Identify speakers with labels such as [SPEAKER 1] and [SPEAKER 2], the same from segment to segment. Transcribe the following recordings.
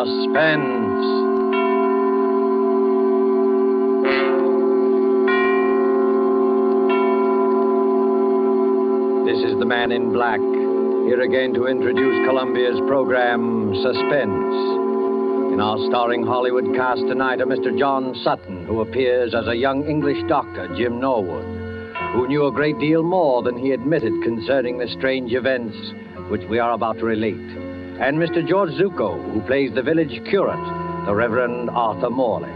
[SPEAKER 1] Suspense. This is the Man in Black, here again to introduce Columbia's program, Suspense. In our starring Hollywood cast tonight are Mr. John Sutton, who appears as a young English doctor, Jim Norwood, who knew a great deal more than he admitted concerning the strange events which we are about to relate, and Mr. George Zucco, who plays the village curate, the Reverend Arthur Morley.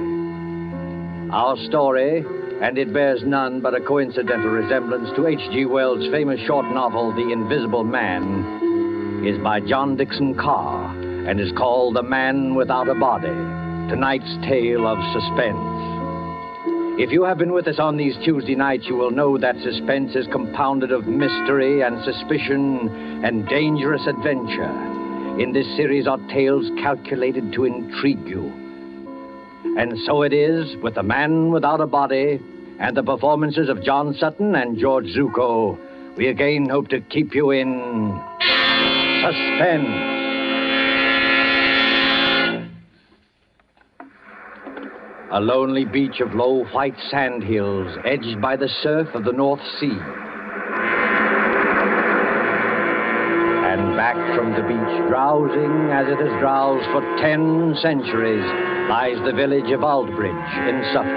[SPEAKER 1] Our story, and it bears none but a coincidental resemblance to H.G. Wells' famous short novel, The Invisible Man, is by John Dixon Carr, and is called The Man Without a Body, tonight's tale of suspense. If you have been with us on these Tuesday nights, you will know that suspense is compounded of mystery and suspicion and dangerous adventure. In this series are tales calculated to intrigue you. And so it is with The Man Without a Body and the performances of John Sutton and George Zucco. We again hope to keep you in suspense. A lonely beach of low white sand hills edged by the surf of the North Sea. And back from the beach, drowsing as it has drowsed for 10 centuries, lies the village of Aldbridge in Suffolk.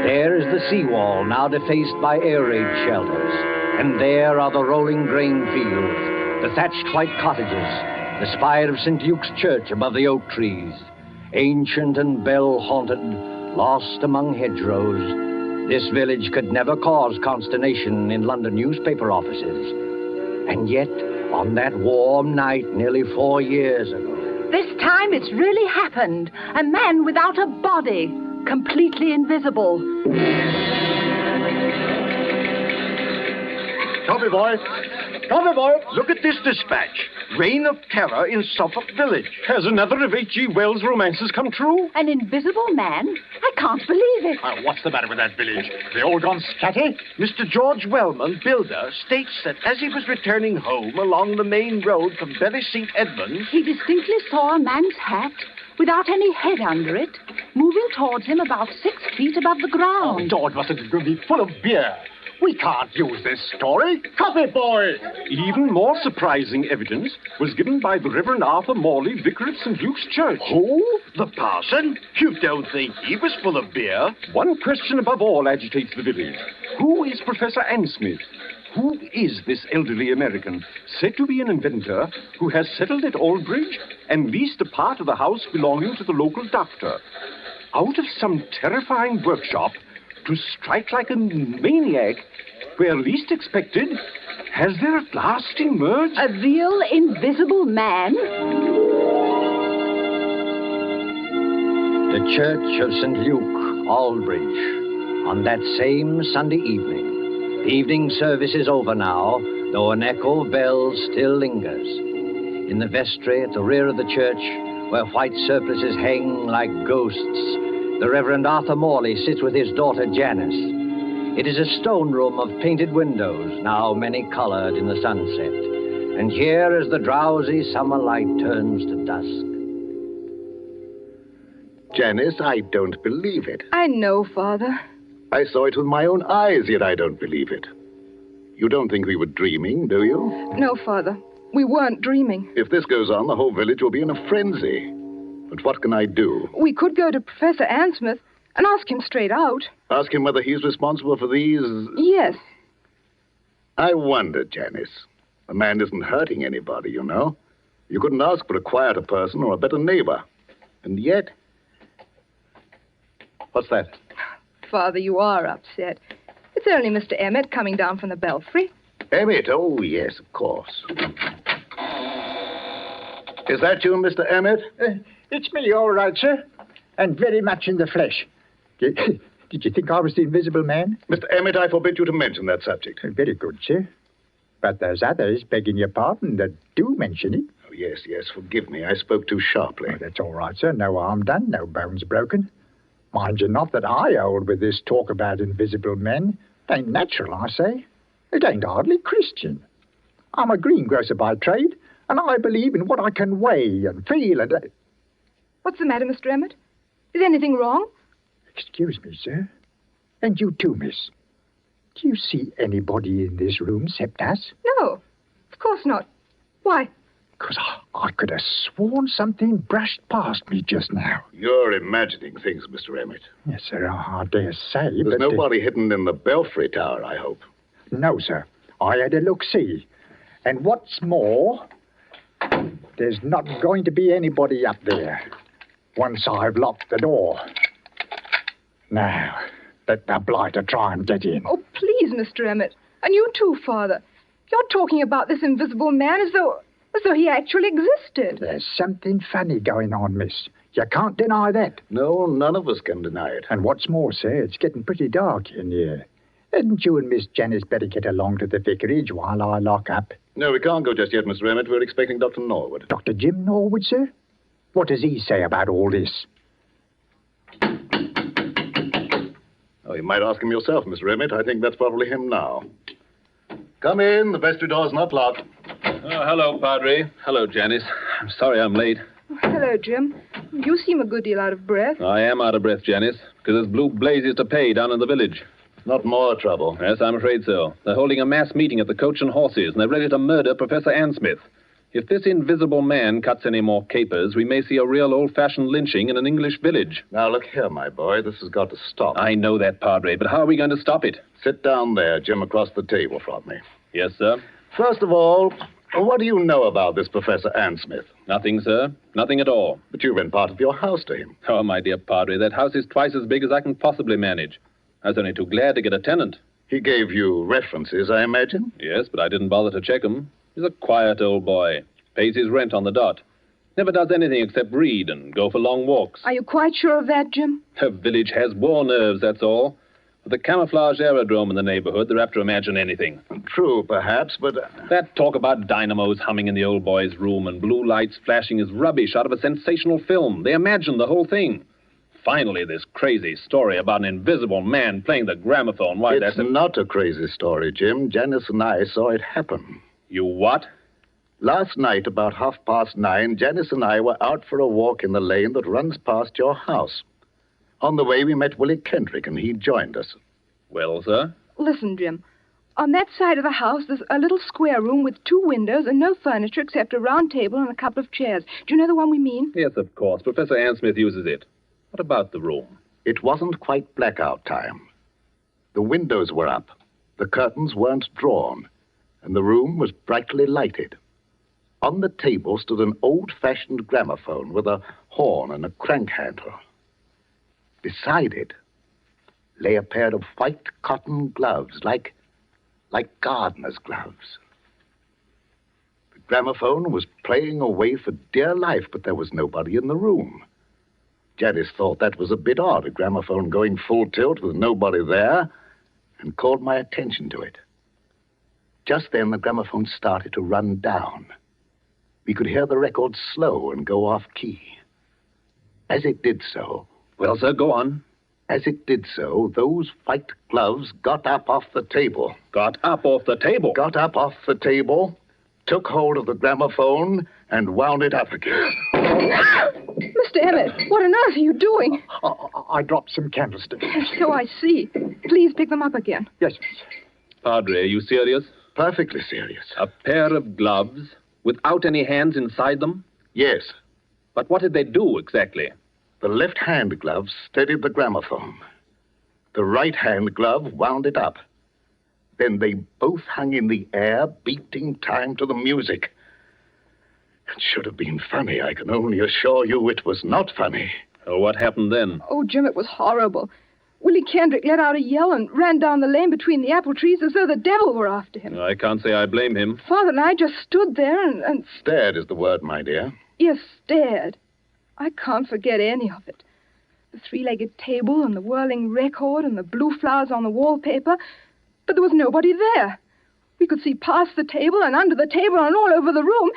[SPEAKER 1] There is the seawall, now defaced by air raid shelters. And there are the rolling grain fields, the thatched white cottages, the spire of St. Luke's Church above the oak trees. Ancient and bell-haunted, lost among hedgerows, this village could never cause consternation in London newspaper offices. And yet, on that warm night nearly 4 years ago...
[SPEAKER 2] This time it's really happened. A man without a body, completely invisible.
[SPEAKER 3] Copy, boy. Copy, boy. Look at this dispatch. Reign of terror in Suffolk Village.
[SPEAKER 4] Has another of H.G. Wells' romances come true?
[SPEAKER 2] An invisible man? I can't believe it.
[SPEAKER 4] What's the matter with that village? They all gone scatty?
[SPEAKER 3] Mr. George Wellman, builder, states that as he was returning home along the main road from Bury St. Edmunds...
[SPEAKER 2] He distinctly saw a man's hat, without any head under it, moving towards him about 6 feet above the ground.
[SPEAKER 4] Oh, George must have been full of beer. We can't use this story. Copy, boy! Even more surprising evidence was given by the Reverend Arthur Morley, vicar of St. Luke's Church.
[SPEAKER 3] Who? The parson? You don't think he was full of beer?
[SPEAKER 4] One question above all agitates the village. Who is Professor Ansmith? Who is this elderly American, said to be an inventor, who has settled at Aldbridge and leased a part of the house belonging to the local doctor? Out of some terrifying workshop, to strike like a maniac, where least expected, has there at last emerged...
[SPEAKER 2] A real invisible man?
[SPEAKER 1] The Church of St. Luke, Aldbridge, on that same Sunday evening. The evening service is over now, though an echo of bells still lingers. In the vestry at the rear of the church, where white surplices hang like ghosts, the Reverend Arthur Morley sits with his daughter Janice. It is a stone room of painted windows, now many-colored in the sunset. And here as the drowsy summer light turns to dusk.
[SPEAKER 5] Janice, I don't believe it.
[SPEAKER 6] I know, Father.
[SPEAKER 5] I saw it with my own eyes, yet I don't believe it. You don't think we were dreaming, do you?
[SPEAKER 6] No, Father. We weren't dreaming.
[SPEAKER 5] If this goes on, the whole village will be in a frenzy. But what can I do?
[SPEAKER 6] We could go to Professor Ansmith and ask him straight out.
[SPEAKER 5] Ask him whether he's responsible for these...
[SPEAKER 6] Yes.
[SPEAKER 5] I wonder, Janice. A man isn't hurting anybody, you know. You couldn't ask for a quieter person or a better neighbor. And yet... What's that?
[SPEAKER 6] Father, you are upset. It's only Mr. Emmett coming down from the belfry.
[SPEAKER 5] Emmett? Oh, yes, of course. Is that you, Mr. Emmett?
[SPEAKER 7] It's me, all right, sir. And very much in the flesh. Did you think I was the invisible man?
[SPEAKER 5] Mr. Emmett, I forbid you to mention that subject.
[SPEAKER 7] Very good, sir. But there's others, begging your pardon, that do mention it.
[SPEAKER 5] Oh, yes, forgive me. I spoke too sharply.
[SPEAKER 7] Oh, that's all right, sir. No harm done, no bones broken. Mind you not that I hold with this talk about invisible men. It ain't natural, I say. It ain't hardly Christian. I'm a greengrocer by trade, and I believe in what I can weigh and feel and...
[SPEAKER 6] What's the matter, Mr. Emmett? Is anything wrong?
[SPEAKER 7] Excuse me, sir. And you too, miss. Do you see anybody in this room except us?
[SPEAKER 6] No, of course not. Why?
[SPEAKER 7] Because I could have sworn something brushed past me just now.
[SPEAKER 5] You're imagining things, Mr. Emmett.
[SPEAKER 7] Yes, sir, I dare say,
[SPEAKER 5] There's
[SPEAKER 7] but...
[SPEAKER 5] nobody hidden in the belfry tower, I hope.
[SPEAKER 7] No, sir. I had a look-see. And what's more, there's not going to be anybody up there once I've locked the door. Now, let the blighter try and get in.
[SPEAKER 6] Oh, please, Mr. Emmett. And you too, Father. You're talking about this invisible man as though he actually existed.
[SPEAKER 7] There's something funny going on, miss. You can't deny that.
[SPEAKER 5] No, none of us can deny it.
[SPEAKER 7] And what's more, sir, it's getting pretty dark in here. Hadn't you and Miss Janice better get along to the vicarage while I lock up?
[SPEAKER 5] No, we can't go just yet, Mr. Emmett. We're expecting Dr. Norwood.
[SPEAKER 7] Dr. Jim Norwood, sir? What does he say about all this?
[SPEAKER 5] Oh, you might ask him yourself, Mr. Emmett. I think that's probably him now. Come in. The vestry door's not locked.
[SPEAKER 8] Oh, hello, Padre. Hello, Janice. I'm sorry I'm late.
[SPEAKER 6] Oh, hello, Jim. You seem a good deal out of breath.
[SPEAKER 8] I am out of breath, Janice, because there's blue blazes to pay down in the village.
[SPEAKER 5] Not more trouble.
[SPEAKER 8] Yes, I'm afraid so. They're holding a mass meeting at the Coach and Horses, and they're ready to murder Professor Ansmith. If this invisible man cuts any more capers, we may see a real old-fashioned lynching in an English village.
[SPEAKER 5] Now, look here, my boy. This has got to stop.
[SPEAKER 8] I know that, Padre, but how are we going to stop it?
[SPEAKER 5] Sit down there, Jim, across the table from me.
[SPEAKER 8] Yes, sir.
[SPEAKER 5] First of all, what do you know about this Professor Ansmith?
[SPEAKER 8] Nothing, sir. Nothing at all.
[SPEAKER 5] But you rent part of your house to him.
[SPEAKER 8] Oh, my dear Padre, that house is twice as big as I can possibly manage. I was only too glad to get a tenant.
[SPEAKER 5] He gave you references, I imagine?
[SPEAKER 8] Yes, but I didn't bother to check him. He's a quiet old boy. Pays his rent on the dot. Never does anything except read and go for long walks.
[SPEAKER 6] Are you quite sure of that, Jim?
[SPEAKER 8] The village has war nerves, that's all. With the camouflage aerodrome in the neighborhood, they're apt to imagine anything.
[SPEAKER 5] True, perhaps, but...
[SPEAKER 8] That talk about dynamos humming in the old boy's room and blue lights flashing is rubbish out of a sensational film. They imagine the whole thing. Finally, this crazy story about an invisible man playing the gramophone. Why,
[SPEAKER 5] It's not a crazy story, Jim. Janice and I saw it happen.
[SPEAKER 8] You what?
[SPEAKER 5] Last night, about 9:30, Janice and I were out for a walk in the lane that runs past your house. On the way, we met Willie Kendrick, and he joined us.
[SPEAKER 8] Well, sir?
[SPEAKER 6] Listen, Jim. On that side of the house, there's a little square room with 2 windows and no furniture except a round table and a couple of chairs. Do you know the one we mean?
[SPEAKER 8] Yes, of course. Professor Ansmith uses it. What about the room?
[SPEAKER 5] It wasn't quite blackout time. The windows were up, the curtains weren't drawn, and the room was brightly lighted. On the table stood an old-fashioned gramophone with a horn and a crank handle. Beside it lay a pair of white cotton gloves, like gardener's gloves. The gramophone was playing away for dear life, but there was nobody in the room. Janice thought that was a bit odd, a gramophone going full tilt with nobody there, and called my attention to it. Just then, the gramophone started to run down. We could hear the record slow and go off key. As it did so...
[SPEAKER 8] Well, sir, go on.
[SPEAKER 5] As it did so, those white gloves got up off the table.
[SPEAKER 8] Got up off the table?
[SPEAKER 5] Got up off the table, took hold of the gramophone, and wound it up again.
[SPEAKER 6] Mr. Emmett, what on earth are you doing?
[SPEAKER 7] I dropped some candlesticks.
[SPEAKER 6] So I see. Please pick them up again.
[SPEAKER 7] Yes, miss.
[SPEAKER 8] Padre, are you serious?
[SPEAKER 5] Perfectly serious.
[SPEAKER 8] A pair of gloves without any hands inside them?
[SPEAKER 5] Yes.
[SPEAKER 8] But what did they do exactly?
[SPEAKER 5] The left-hand glove steadied the gramophone. The right-hand glove wound it up. Then they both hung in the air, beating time to the music. It should have been funny. I can only assure you it was not funny.
[SPEAKER 8] Oh, what happened then?
[SPEAKER 6] Oh, Jim, it was horrible. Willie Kendrick let out a yell and ran down the lane between the apple trees as though the devil were after him.
[SPEAKER 8] I can't say I blame him.
[SPEAKER 6] Father and I just stood there and...
[SPEAKER 5] Stared is the word, my dear.
[SPEAKER 6] Yes, stared. I can't forget any of it. The 3-legged table and the whirling record and the blue flowers on the wallpaper. But there was nobody there. We could see past the table and under the table and all over the room.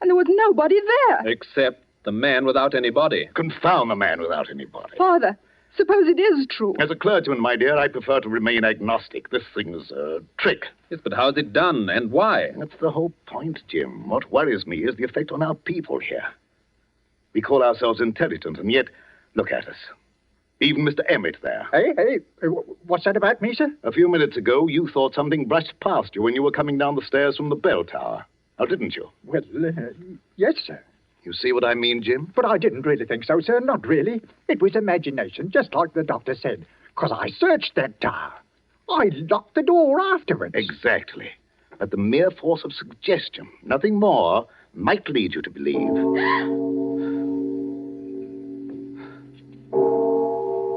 [SPEAKER 6] And there was nobody there.
[SPEAKER 8] Except the man without any body.
[SPEAKER 5] Confound the man without any body.
[SPEAKER 6] Father, suppose it is true.
[SPEAKER 5] As a clergyman, my dear, I prefer to remain agnostic. This thing's a trick.
[SPEAKER 8] Yes, but how's it done and why?
[SPEAKER 5] That's the whole point, Jim. What worries me is the effect on our people here. We call ourselves intelligent, and yet, look at us. Even Mr. Emmett there.
[SPEAKER 7] Hey, what's that about me, sir?
[SPEAKER 5] A few minutes ago, you thought something brushed past you when you were coming down the stairs from the bell tower. Now, didn't you?
[SPEAKER 7] Well, yes, sir.
[SPEAKER 5] You see what I mean, Jim?
[SPEAKER 7] But I didn't really think so, sir. Not really. It was imagination, just like the doctor said. Because I searched that tower. I locked the door afterwards.
[SPEAKER 5] Exactly. But the mere force of suggestion, nothing more, might lead you to believe.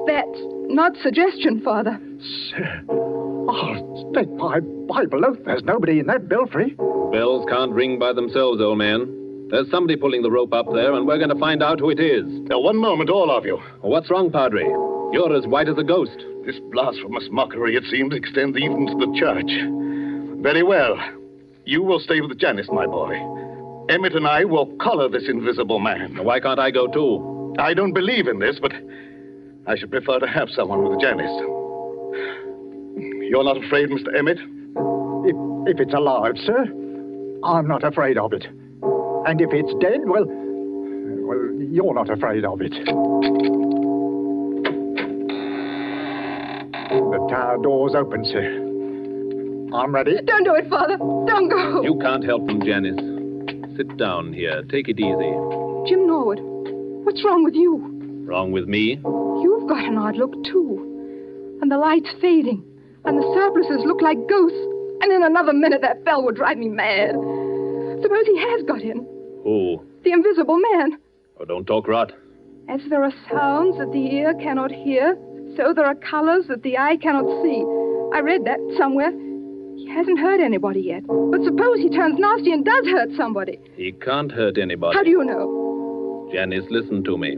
[SPEAKER 6] That's not suggestion, Father.
[SPEAKER 7] Sir, I'll stake my Bible oath there's nobody in that belfry.
[SPEAKER 8] Bells can't ring by themselves, old man. There's somebody pulling the rope up there, and we're going to find out who it is.
[SPEAKER 5] Now, one moment, all of you.
[SPEAKER 8] What's wrong, Padre? You're as white as a ghost.
[SPEAKER 5] This blasphemous mockery, it seems, extends even to the church. Very well. You will stay with Janice, my boy. Emmett and I will collar this invisible man.
[SPEAKER 8] Why can't I go, too?
[SPEAKER 5] I don't believe in this, but I should prefer to have someone with Janice. You're not afraid, Mr. Emmett?
[SPEAKER 7] If it's alive, sir, I'm not afraid of it. And if it's dead, well, you're not afraid of it. The tower door's open, sir. I'm ready.
[SPEAKER 6] Don't do it, Father. Don't go.
[SPEAKER 8] You can't help them, Janice. Sit down here. Take it easy.
[SPEAKER 6] Jim Norwood, what's wrong with you?
[SPEAKER 8] Wrong with me?
[SPEAKER 6] You've got an odd look, too. And the light's fading. And the surplices look like ghosts. And in another minute, that bell would drive me mad. Suppose he has got in.
[SPEAKER 8] Who?
[SPEAKER 6] The invisible man.
[SPEAKER 8] Oh, don't talk rot.
[SPEAKER 6] As there are sounds that the ear cannot hear, so there are colors that the eye cannot see. I read that somewhere. He hasn't hurt anybody yet. But suppose he turns nasty and does hurt somebody.
[SPEAKER 8] He can't hurt anybody.
[SPEAKER 6] How do you know?
[SPEAKER 8] Janice, listen to me.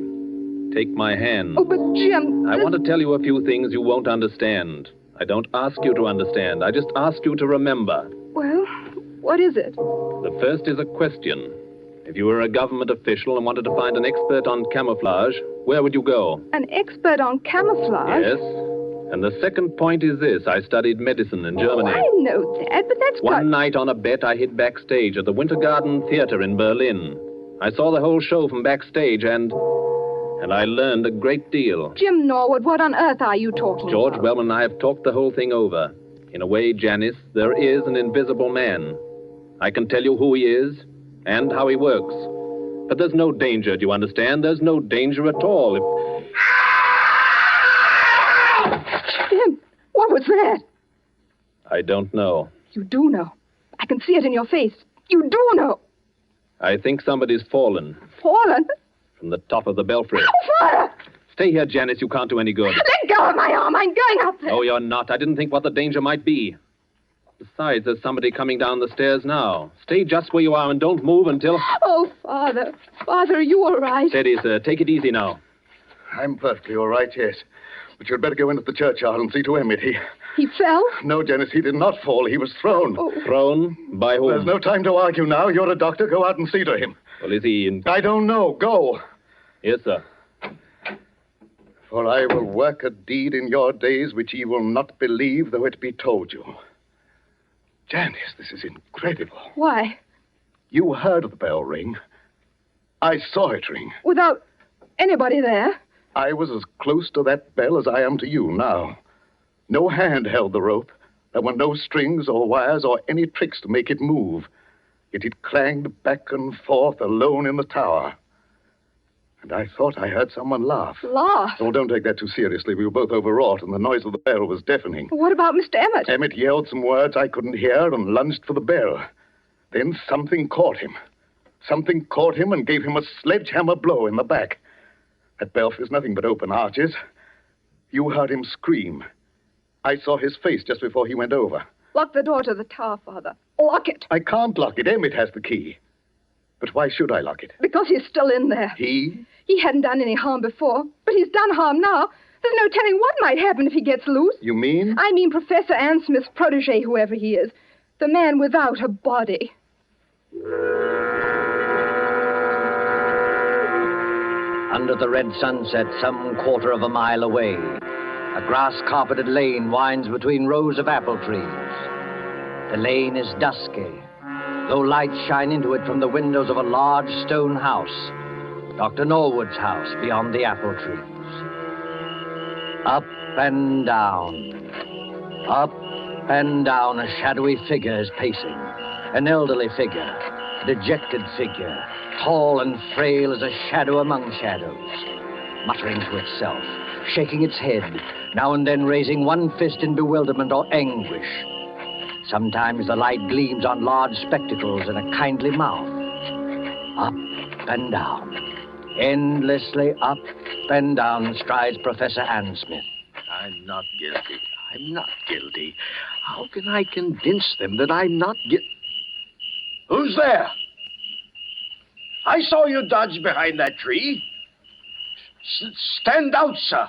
[SPEAKER 8] Take my hand.
[SPEAKER 6] Oh, but Jim...
[SPEAKER 8] I want to tell you a few things you won't understand. I don't ask you to understand. I just ask you to remember.
[SPEAKER 6] Well, what is it?
[SPEAKER 8] The first is a question. If you were a government official and wanted to find an expert on camouflage, where would you go?
[SPEAKER 6] An expert on camouflage?
[SPEAKER 8] Yes. And the second point is this. I studied medicine in Germany.
[SPEAKER 6] Oh, I know that, but that's
[SPEAKER 8] One night on a bet, I hid backstage at the Winter Garden Theater in Berlin. I saw the whole show from backstage, and I learned a great deal.
[SPEAKER 6] Jim Norwood, what on earth are you talking
[SPEAKER 8] George
[SPEAKER 6] about?
[SPEAKER 8] Wellman and I have talked the whole thing over. In a way, Janice, there is an invisible man. I can tell you who he is and how he works. But there's no danger, do you understand? There's no danger at all.
[SPEAKER 6] Jim, what was that?
[SPEAKER 8] I don't know.
[SPEAKER 6] You do know. I can see it in your face. You do know.
[SPEAKER 8] I think somebody's fallen
[SPEAKER 6] Fallen?
[SPEAKER 8] from the top of the belfry.
[SPEAKER 6] Oh, Father!
[SPEAKER 8] Stay here, Janice. You can't do any good.
[SPEAKER 6] Let go of my arm. I'm going up there.
[SPEAKER 8] No, you're not. I didn't think what the danger might be. Besides, there's somebody coming down the stairs now. Stay just where you are and don't move until...
[SPEAKER 6] Oh, Father. Father, are you all right?
[SPEAKER 8] Steady, sir. Take it easy now.
[SPEAKER 5] I'm perfectly all right, yes. But you'd better go into the churchyard and see to Emmett.
[SPEAKER 6] He fell?
[SPEAKER 5] No, Janice, he did not fall. He was thrown.
[SPEAKER 6] Oh.
[SPEAKER 8] Thrown? By whom?
[SPEAKER 5] There's no time to argue now. You're a doctor. Go out and see to him.
[SPEAKER 8] Well, is he in...
[SPEAKER 5] I don't know. Go.
[SPEAKER 8] Yes, sir.
[SPEAKER 5] For I will work a deed in your days which ye will not believe, though it be told you. Janice, this is incredible.
[SPEAKER 6] Why?
[SPEAKER 5] You heard the bell ring. I saw it ring.
[SPEAKER 6] Without anybody there?
[SPEAKER 5] I was as close to that bell as I am to you now. No hand held the rope. There were no strings or wires or any tricks to make it move. Yet it clanged back and forth alone in the tower. And I thought I heard someone laugh.
[SPEAKER 6] Laugh?
[SPEAKER 5] Oh, don't take that too seriously. We were both overwrought, and the noise of the bell was deafening.
[SPEAKER 6] What about Mr. Emmett?
[SPEAKER 5] Emmett yelled some words I couldn't hear and lunged for the bell. Then something caught him. Something caught him and gave him a sledgehammer blow in the back. That belfry's nothing but open arches. You heard him scream. I saw his face just before he went over.
[SPEAKER 6] Lock the door to the tower, Father. Lock it.
[SPEAKER 5] I can't lock it. Emmett has the key. But why should I lock it?
[SPEAKER 6] Because he's still in there.
[SPEAKER 5] He?
[SPEAKER 6] He hadn't done any harm before, but he's done harm now. There's no telling what might happen if he gets loose.
[SPEAKER 5] You mean?
[SPEAKER 6] I mean Professor Ann Smith's protege, whoever he is. The man without a body.
[SPEAKER 1] Under the red sunset, some quarter of a mile away, a grass-carpeted lane winds between rows of apple trees. The lane is dusky, though lights shine into it from the windows of a large stone house. Dr. Norwood's house beyond the apple trees. Up and down. Up and down, a shadowy figure is pacing. An elderly figure, a dejected figure, tall and frail as a shadow among shadows, muttering to itself, shaking its head, now and then raising one fist in bewilderment or anguish. Sometimes the light gleams on large spectacles and a kindly mouth. Up and down, endlessly up and down strides Professor Ansmith.
[SPEAKER 3] I'm not guilty. I'm not guilty. How can I convince them that I'm not guilty? Who's there? I saw you dodge behind that tree. Stand out, sir.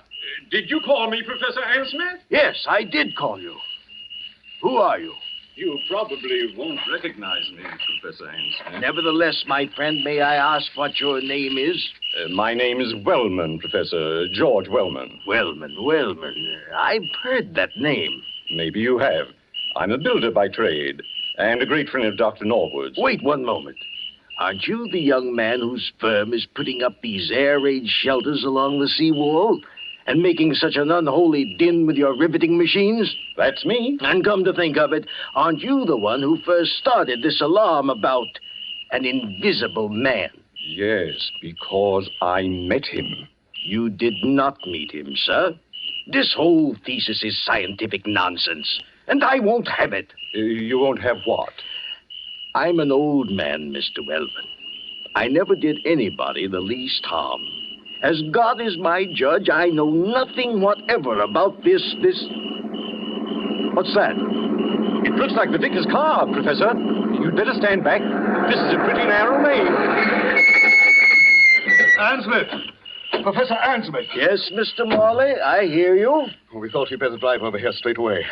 [SPEAKER 4] Did you call me, Professor Ansmith?
[SPEAKER 3] Yes, I did call you. Who are you?
[SPEAKER 4] You probably won't recognize me, Professor Ansmith.
[SPEAKER 3] Nevertheless, my friend, may I ask what your name is?
[SPEAKER 4] My name is Wellman, Professor. George Wellman.
[SPEAKER 3] Wellman. I've heard that name.
[SPEAKER 4] Maybe you have. I'm a builder by trade, and a great friend of Dr. Norwood's.
[SPEAKER 3] Wait one moment. Aren't you the young man whose firm is putting up these air raid shelters along the seawall and making such an unholy din with your riveting machines?
[SPEAKER 4] That's me.
[SPEAKER 3] And come to think of it, aren't you the one who first started this alarm about an invisible man?
[SPEAKER 4] Yes, because I met him.
[SPEAKER 3] You did not meet him, sir. This whole thesis is scientific nonsense, and I won't have it.
[SPEAKER 4] You won't have what?
[SPEAKER 3] I'm an old man, Mr. Wellman. I never did anybody the least harm. As God is my judge, I know nothing whatever about this... What's that?
[SPEAKER 4] It looks like the vicar's car, Professor. You'd better stand back. This is a pretty narrow lane.
[SPEAKER 5] Ansmith! Professor Ansmith!
[SPEAKER 3] Yes, Mr. Morley, I hear you.
[SPEAKER 5] We thought you'd better drive over here straight away.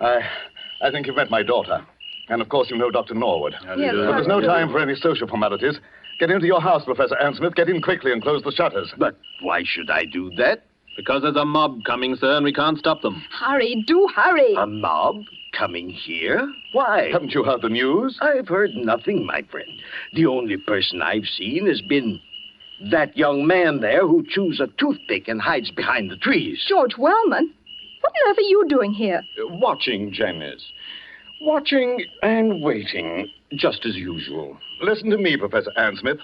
[SPEAKER 5] I think you've met my daughter. And, of course, you know Dr. Norwood.
[SPEAKER 6] Yes,
[SPEAKER 5] But there's no time for any social formalities. Get into your house, Professor Ansmith. Get in quickly and close the shutters.
[SPEAKER 3] But why should I do that?
[SPEAKER 8] Because there's a mob coming, sir, and we can't stop them.
[SPEAKER 6] Hurry, do hurry.
[SPEAKER 3] A mob coming here? Why?
[SPEAKER 5] Haven't you heard the news?
[SPEAKER 3] I've heard nothing, my friend. The only person I've seen has been that young man there who chews a toothpick and hides behind the trees.
[SPEAKER 6] George Wellman? What on earth are you doing here?
[SPEAKER 4] Watching, Janice. Watching and waiting, just as usual.
[SPEAKER 5] Listen to me, Professor Ansmith.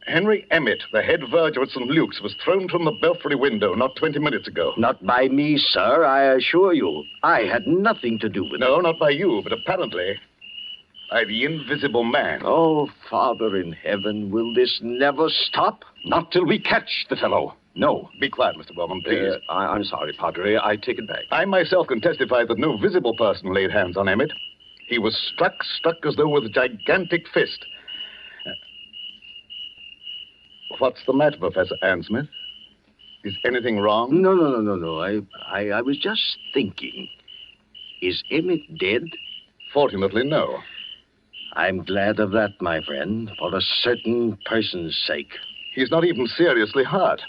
[SPEAKER 5] Henry Emmett, the head verger at St. Luke's, was thrown from the belfry window not 20 minutes ago.
[SPEAKER 3] Not by me, sir, I assure you. I had nothing to do with it.
[SPEAKER 5] No, not by you, but apparently by the invisible man.
[SPEAKER 3] Oh, Father in heaven, will this never stop?
[SPEAKER 4] Not till we catch the fellow. No.
[SPEAKER 5] Be quiet, Mr. Wellman, please.
[SPEAKER 4] I'm sorry, Padre. I take it back.
[SPEAKER 5] I myself can testify that no visible person laid hands on Emmett. He was struck as though with a gigantic fist. What's the matter, Professor Ansmith? Is anything wrong?
[SPEAKER 3] No. I was just thinking. Is Emmett dead?
[SPEAKER 5] Fortunately, no.
[SPEAKER 3] I'm glad of that, my friend, for a certain person's sake.
[SPEAKER 5] He's not even seriously hurt.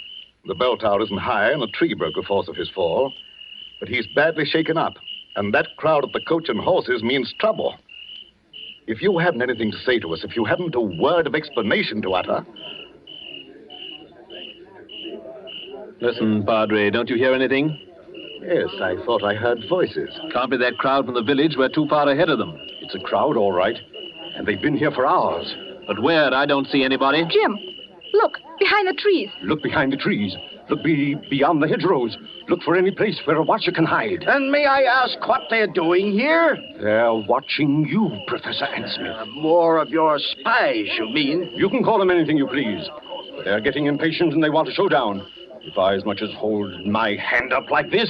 [SPEAKER 5] The bell tower isn't high, and a tree broke the force of his fall. But he's badly shaken up, and that crowd at the Coach and Horses means trouble. If you haven't anything to say to us, if you haven't a word of explanation to utter...
[SPEAKER 8] Listen, Padre, don't you hear anything?
[SPEAKER 5] Yes, I thought I heard voices.
[SPEAKER 8] Can't be that crowd from the village. We're too far ahead of them.
[SPEAKER 4] It's a crowd, all right. And they've been here for hours.
[SPEAKER 8] But where? I don't see anybody.
[SPEAKER 6] Jim, look, behind the trees.
[SPEAKER 4] Look behind the trees. Look beyond the hedgerows. Look for any place where a watcher can hide.
[SPEAKER 3] And may I ask what they're doing here?
[SPEAKER 4] They're watching you, Professor Ansmith.
[SPEAKER 3] More of your spies, you mean?
[SPEAKER 4] You can call them anything you please. But they're getting impatient and they want a showdown. If I as much as hold my hand up like this...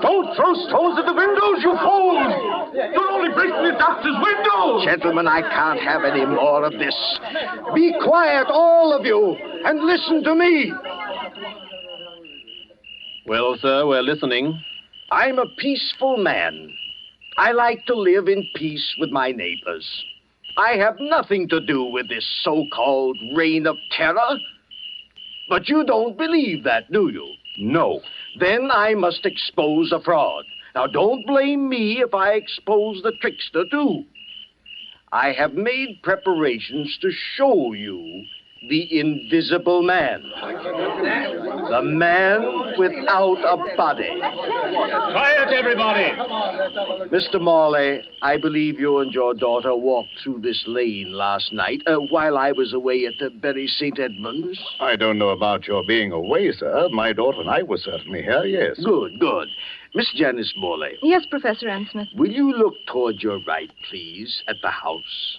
[SPEAKER 4] Don't throw stones at the windows, you fools! You're only breaking the doctor's windows!
[SPEAKER 3] Gentlemen, I can't have any more of this. Be quiet, all of you, and listen to me.
[SPEAKER 8] Well, sir, we're listening.
[SPEAKER 3] I'm a peaceful man. I like to live in peace with my neighbors. I have nothing to do with this so-called reign of terror. But you don't believe that, do you?
[SPEAKER 4] No.
[SPEAKER 3] Then I must expose a fraud. Now, don't blame me if I expose the trickster, too. I have made preparations to show you the Invisible Man. The man without a body.
[SPEAKER 8] Quiet, everybody!
[SPEAKER 3] Mr. Morley, I believe you and your daughter walked through this lane last night while I was away at the Bury St. Edmunds.
[SPEAKER 5] I don't know about your being away, sir. My daughter and I were certainly here, yes.
[SPEAKER 3] Good, good. Miss Janice Morley.
[SPEAKER 6] Yes, Professor Ansmith.
[SPEAKER 3] Will you look toward your right, please, at the house?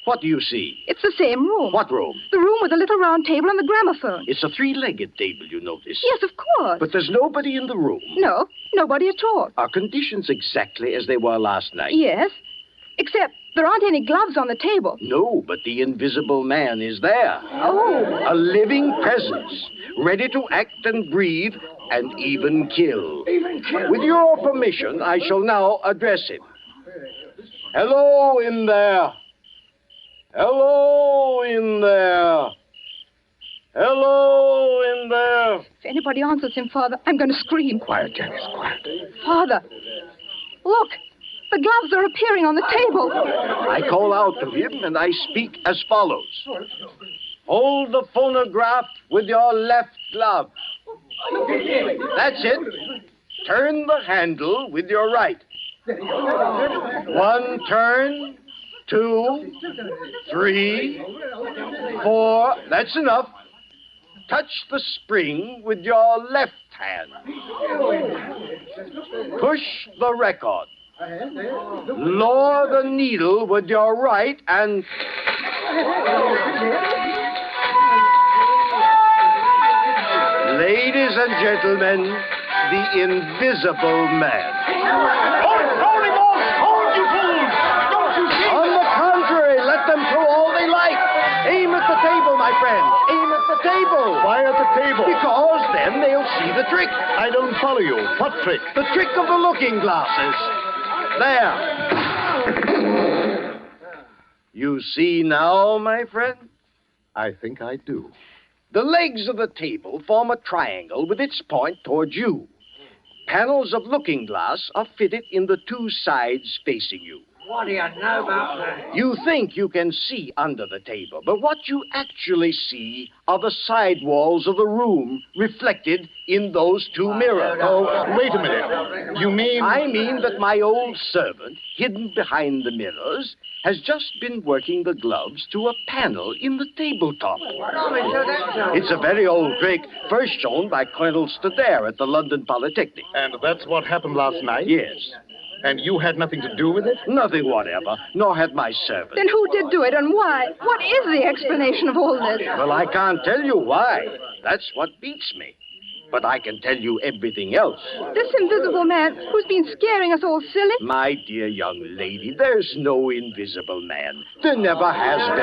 [SPEAKER 3] What do you see?
[SPEAKER 6] It's the same room.
[SPEAKER 3] What room?
[SPEAKER 6] The room with the little round table and the gramophone.
[SPEAKER 3] It's a three-legged table, you notice.
[SPEAKER 6] Yes, of course.
[SPEAKER 3] But there's nobody in the room.
[SPEAKER 6] No, nobody at all.
[SPEAKER 3] Are conditions exactly as they were last night?
[SPEAKER 6] Yes, except there aren't any gloves on the table.
[SPEAKER 3] No, but the Invisible Man is there.
[SPEAKER 6] Oh.
[SPEAKER 3] A living presence, ready to act and breathe and even kill. With your permission, I shall now address him. Hello in there. Hello in there. Hello in there.
[SPEAKER 6] If anybody answers him, Father, I'm going to scream.
[SPEAKER 5] Quiet, Janice, quiet.
[SPEAKER 6] Father, look, the gloves are appearing on the table.
[SPEAKER 3] I call out to him and I speak as follows. Hold the phonograph with your left glove. That's it. Turn the handle with your right. One turn, 2, 3, 4. That's enough. Touch the spring with your left hand. Push the record. Lower the needle with your right and... Ladies and gentlemen, the Invisible Man.
[SPEAKER 4] Hold him off! Hold, you fools! Don't you see?
[SPEAKER 3] On the contrary, let them throw all they like. Aim at the table, my friend. Aim at the table.
[SPEAKER 5] Why at the table?
[SPEAKER 3] Because then they'll see the trick.
[SPEAKER 5] I don't follow you. What trick?
[SPEAKER 3] The trick of the looking glasses. There. You see now, my friend?
[SPEAKER 5] I think I do.
[SPEAKER 3] The legs of the table form a triangle with its point towards you. Panels of looking glass are fitted in the two sides facing you.
[SPEAKER 9] What do you know about that?
[SPEAKER 3] You think you can see under the table, but what you actually see are the side walls of the room reflected in those two mirrors.
[SPEAKER 5] Oh, wait a minute. You mean...
[SPEAKER 3] I mean that my old servant, hidden behind the mirrors, has just been working the gloves to a panel in the tabletop. It's a very old trick, first shown by Colonel Stadair at the London Polytechnic.
[SPEAKER 5] And that's what happened last night?
[SPEAKER 3] Yes.
[SPEAKER 5] And you had nothing to do with it?
[SPEAKER 3] Nothing whatever, nor had my servant.
[SPEAKER 6] Then who did do it and why? What is the explanation of all this?
[SPEAKER 3] Well, I can't tell you why. That's what beats me. But I can tell you everything else.
[SPEAKER 6] This invisible man who's been scaring us all silly?
[SPEAKER 3] My dear young lady, there's no invisible man. There never has been.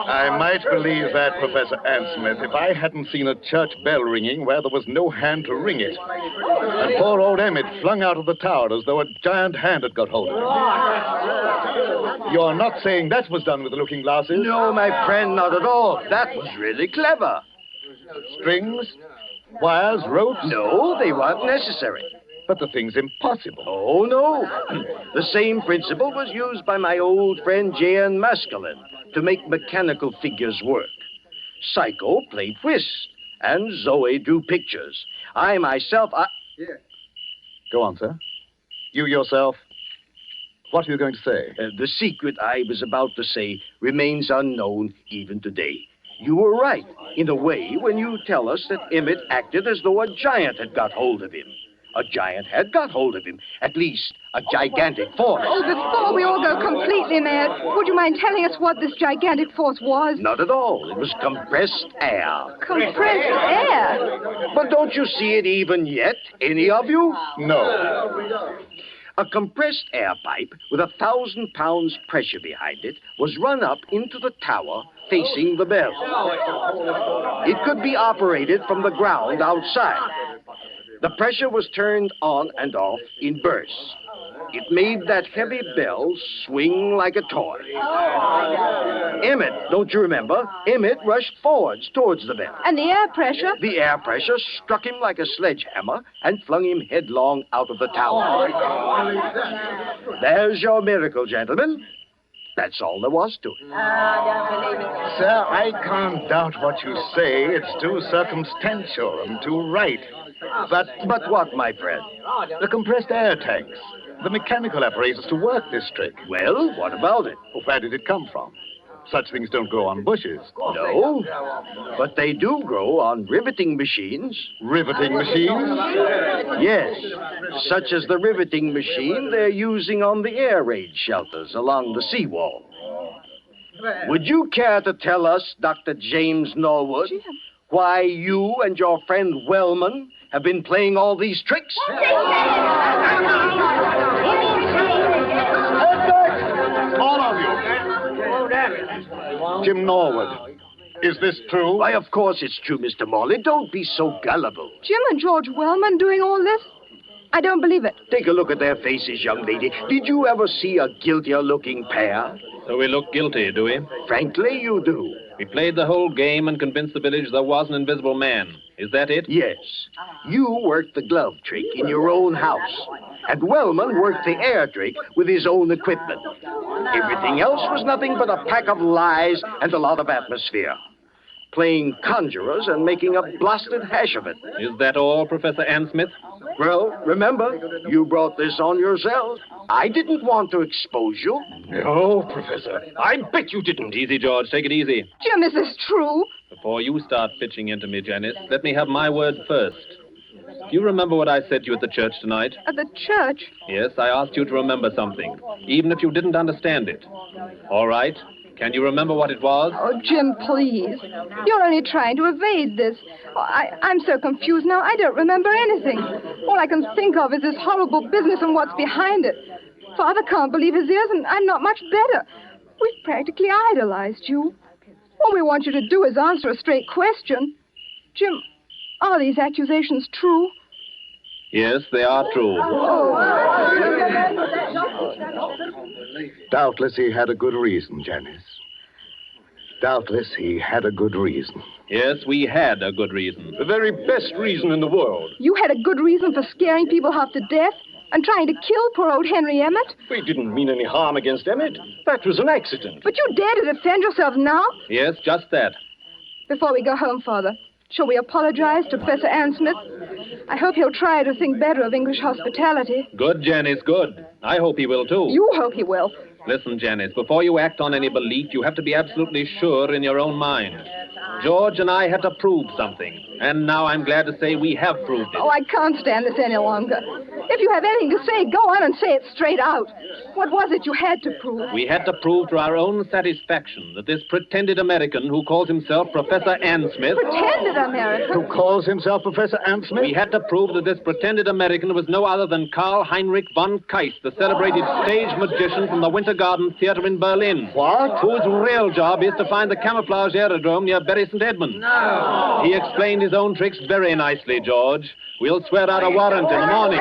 [SPEAKER 5] I might believe that, Professor Ansmith, if I hadn't seen a church bell ringing where there was no hand to ring it. And poor old Emmett flung out of the tower as though a giant hand had got hold of him. You're not saying that was done with the looking glasses?
[SPEAKER 3] No, my friend, not at all. That was really clever.
[SPEAKER 5] Strings? Wires? Ropes?
[SPEAKER 3] No, they weren't necessary.
[SPEAKER 5] But the thing's impossible.
[SPEAKER 3] Oh, no. The same principle was used by my old friend J.N. Maskelyne to make mechanical figures work. Psycho played whist, and Zoe drew pictures. I myself,
[SPEAKER 5] Go on, sir. You yourself. What are you going to say?
[SPEAKER 3] The secret I was about to say remains unknown even today. You were right, in a way, when you tell us that Emmett acted as though a giant had got hold of him. A giant had got hold of him, at least a gigantic force.
[SPEAKER 6] Oh, before we all go completely mad, would you mind telling us what this gigantic force was?
[SPEAKER 3] Not at all. It was compressed air.
[SPEAKER 6] Compressed air?
[SPEAKER 3] But don't you see it even yet, any of you?
[SPEAKER 5] No.
[SPEAKER 3] A compressed air pipe with 1,000 pounds pressure behind it was run up into the tower facing the bell. It could be operated from the ground outside. The pressure was turned on and off in bursts. It made that heavy bell swing like a toy. Emmett, don't you remember? Emmett rushed forwards towards the bell.
[SPEAKER 6] And the air pressure?
[SPEAKER 3] The air pressure struck him like a sledgehammer and flung him headlong out of the tower. There's your miracle, gentlemen. That's all there was to it.
[SPEAKER 5] Sir, I can't doubt what you say. It's too circumstantial and too right.
[SPEAKER 3] But what, my friend?
[SPEAKER 5] The compressed air tanks, the mechanical apparatus to work this trick.
[SPEAKER 3] Well, what about it?
[SPEAKER 5] Where did it come from? Such things don't grow on bushes.
[SPEAKER 3] No, but they do grow on riveting machines.
[SPEAKER 5] Riveting machines?
[SPEAKER 3] Yes, such as the riveting machine they're using on the air raid shelters along the seawall. Would you care to tell us, Dr. James Norwood, why you and your friend Wellman have been playing all these tricks?
[SPEAKER 5] All of you. Jim Norwood, is this true?
[SPEAKER 3] Why, of course it's true, Mr. Morley. Don't be so gullible.
[SPEAKER 6] Jim and George Wellman doing all this? I don't believe it.
[SPEAKER 3] Take a look at their faces, young lady. Did you ever see a guiltier-looking pair?
[SPEAKER 8] So we look guilty, do we?
[SPEAKER 3] Frankly, you do.
[SPEAKER 8] We played the whole game and convinced the village there was an invisible man. Is that it?
[SPEAKER 3] Yes. You worked the glove trick in your own house. And Wellman worked the air trick with his own equipment. Everything else was nothing but a pack of lies and a lot of atmosphere. Playing conjurers and making a blasted hash of it.
[SPEAKER 8] Is that all, Professor Ann Smith?
[SPEAKER 3] Well, remember, you brought this on yourself. I didn't want to expose you.
[SPEAKER 4] No, Professor. I bet you didn't.
[SPEAKER 8] Easy, George. Take it easy.
[SPEAKER 6] Jim, is this true?
[SPEAKER 8] Before you start pitching into me, Janice, let me have my word first. Do you remember what I said to you at the church tonight?
[SPEAKER 6] At the church?
[SPEAKER 8] Yes, I asked you to remember something, even if you didn't understand it. All right. Can you remember what it was?
[SPEAKER 6] Oh, Jim, please. You're only trying to evade this. Oh, I'm so confused now, I don't remember anything. All I can think of is this horrible business and what's behind it. Father can't believe his ears, and I'm not much better. We've practically idolized you. All we want you to do is answer a straight question. Jim, are these accusations true?
[SPEAKER 8] Yes, they are true.
[SPEAKER 5] Doubtless he had a good reason, Janice. Doubtless he had a good reason.
[SPEAKER 8] Yes, we had a good reason.
[SPEAKER 4] The very best reason in the world.
[SPEAKER 6] You had a good reason for scaring people half to death and trying to kill poor old Henry Emmett?
[SPEAKER 4] We didn't mean any harm against Emmett. That was an accident.
[SPEAKER 6] But you dare to defend yourself now?
[SPEAKER 8] Yes, just that.
[SPEAKER 6] Before we go home, Father, shall we apologize to Professor Ann Smith? I hope he'll try to think better of English hospitality.
[SPEAKER 8] Good, Janice, good. I hope he will, too.
[SPEAKER 6] You hope he will.
[SPEAKER 8] Listen, Janice, before you act on any belief, you have to be absolutely sure in your own mind. George and I had to prove something, and now I'm glad to say we have proved it.
[SPEAKER 6] Oh, I can't stand this any longer. If you have anything to say, go on and say it straight out. What was it you had to prove?
[SPEAKER 8] We had to prove to our own satisfaction that this pretended American who calls himself Professor Ann Smith...
[SPEAKER 6] Pretended American?
[SPEAKER 5] Who calls himself Professor Ann Smith?
[SPEAKER 8] We had to prove that this pretended American was no other than Karl Heinrich von Keist, the celebrated stage magician from the Winter Garden Theater in Berlin.
[SPEAKER 5] What?
[SPEAKER 8] Whose real job is to find the camouflage aerodrome near Bury St. Edmunds.
[SPEAKER 9] No.
[SPEAKER 8] He explained his own tricks very nicely, George. We'll swear out a warrant in the morning.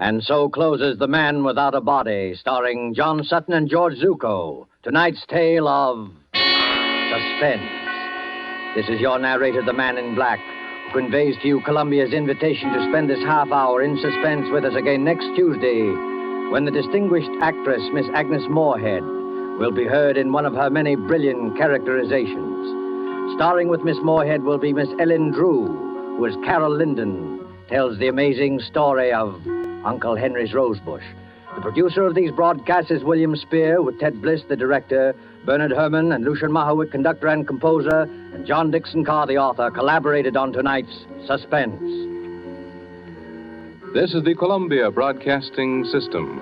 [SPEAKER 1] And so closes The Man Without a Body, starring John Sutton and George Zucco. Tonight's tale of Suspense. This is your narrator, the Man in Black, who conveys to you Columbia's invitation to spend this half hour in suspense with us again next Tuesday, when the distinguished actress, Miss Agnes Moorehead, will be heard in one of her many brilliant characterizations. Starring with Miss Moorehead will be Miss Ellen Drew, who as Carol Linden tells the amazing story of Uncle Henry's Rosebush. The producer of these broadcasts is William Spear, with Ted Bliss, the director, Bernard Herrmann and Lucian Mahowick, conductor and composer, and John Dixon Carr, the author, collaborated on tonight's Suspense.
[SPEAKER 10] This is the Columbia Broadcasting System.